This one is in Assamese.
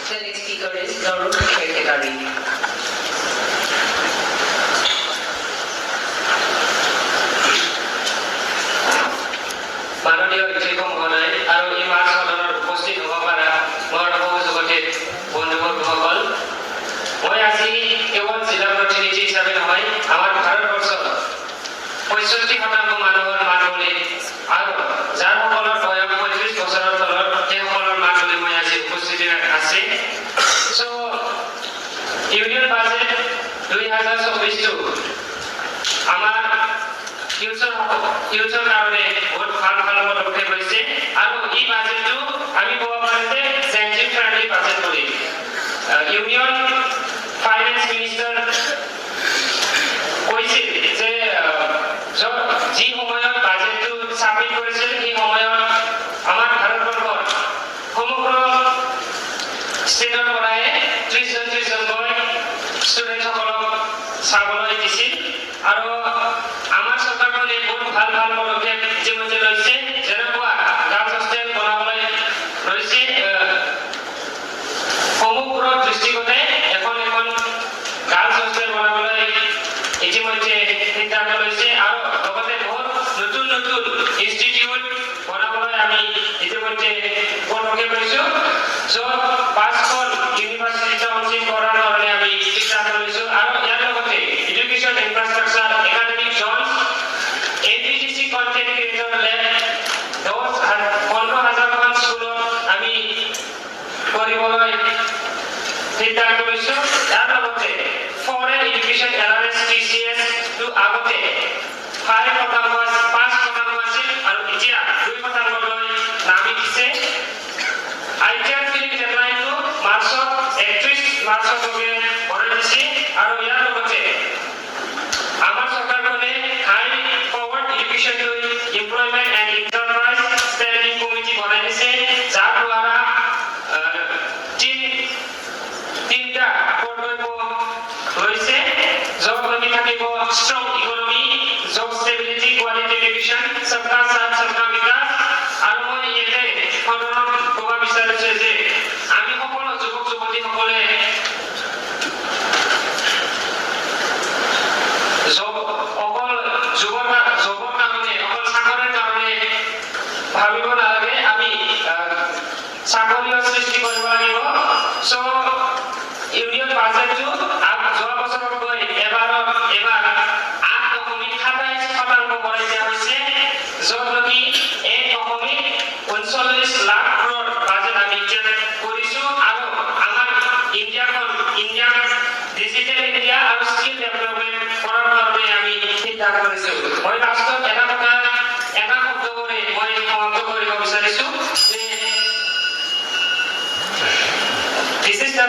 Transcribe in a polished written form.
The next speaker is Darul Shekari. মাননীয় শিক্ষক মহোদয় আৰু এই মাছ সদনত উপস্থিত হ'ব পৰা মোৰ সহযোগীৰ বন্ধুবৰ্গসকল, মই আজি কেৱল জিলা প্ৰতিনিধি হিচাপে নহয়, আমাৰ ভাৰতবৰ্ষৰ 65% মানুহৰ মাত বুলি আৰু যাৰ সকলৰ বয়স 35 বছৰৰ তলৰ সেইসকলৰ মাত বুলি মই আজি উপস্থিত আছে। চ' ইউনিয়ন বাজেট 2024টো আমাৰ ফিউচাৰ কাৰণে বহুত ভাল পদক্ষেপ লৈছে আৰু এই বাজেটটো আমি ক'ব পাৰোঁ যে জেনজি ফ্ৰেণ্ডলি বাজেট বুলি। ইউনিয়ন ফাইনেন্স মিনিষ্টাৰ কৈছিল যে যি সময়ত বাজেটটো ছাবমিট কৰিছিল সেই সময়ত আমাৰ ভাৰতবৰ্ষৰ সমগ্ৰ ষ্টেটৰ পৰাই 30জনকৈ ষ্টুডেণ্টসকলক চাবলৈ দিছিল আৰু আমাৰ চৰকাৰখনে বহুত ভাল পদক্ষেপ ইতিমধ্যে লৈছে, যেনেকুৱা গাৰ্লছ হোষ্টেল বনাবলৈ লৈছে। সমগ্ৰ দৃষ্টিকোণে এখন গাৰ্লছ হোষ্টেল বনাবলৈ ইতিমধ্যে সিদ্ধান্ত লৈছে আৰু লগতে বহুত নতুন ইনষ্টিটিউট বনাবলৈ আমি ইতিমধ্যে পদক্ষেপ লৈছোঁ, য'ত 5খন ইউনিভাৰ্চিটি টাউনশ্বিপ কৰাৰ কাৰণে আমি সিদ্ধান্ত লৈছোঁ আৰু ইয়াৰ লগতে education infrastructure, academic zones, APTC content creator lab 15,000খন স্কুলত আমি কৰিবলৈ সিদ্ধান্ত লৈছোঁ। ইয়াৰ লগতে ফৰেন এডুকেশ্যন এলাৱেন্স TCS টো আগতে 5% আছিল আৰু এতিয়া 2%লৈ নামি দিছে। ITR ফিল্ড ডেডলাইনটো 31 মাৰ্চলৈকে বঢ়াই দিছে আৰু ইয়াৰ লগতে আমাৰ চৰকাৰখনে high forward education to employment and enterprise standing committee বনাই দিছে, যাৰ দ্বাৰা তিনিটা কৰ্তব্য লৈছে। য'ত আমি থাকিব strong economy, job stability, quality education, সবকা সাথ সবকা বিকাশ। আৰু মই ইয়াতে সদনত ক'ব বিচাৰিছোঁ যে আমি সকলো যুৱক যুৱতীসকলে অকল জবৰ কাৰণে, অকল চাকৰিৰ কাৰণে ভাবিব নালাগে, আমি চাকৰিও সৃষ্টি কৰিব লাগিব। চ' ইউনিয়ন বাজেটটো যোৱা বছৰতকৈ এবাৰ 8.27% বঢ়াই দিয়া হৈছে, য'ত নেকি 1.39 লাখ ক্ৰ'ৰ বাজেট আমি কৰিছোঁ আৰু আমাৰ ইণ্ডিয়াক ডিজিটেল ইণ্ডিয়া আৰু স্কিল ডেভেলপমেণ্ট কৰাৰ কাৰণে আমি সিদ্ধান্ত লৈছোঁ। মই লাষ্টত এটা শব্দ কৰি মই সমাপ্ত কৰিব বিচাৰিছোঁ যে this is the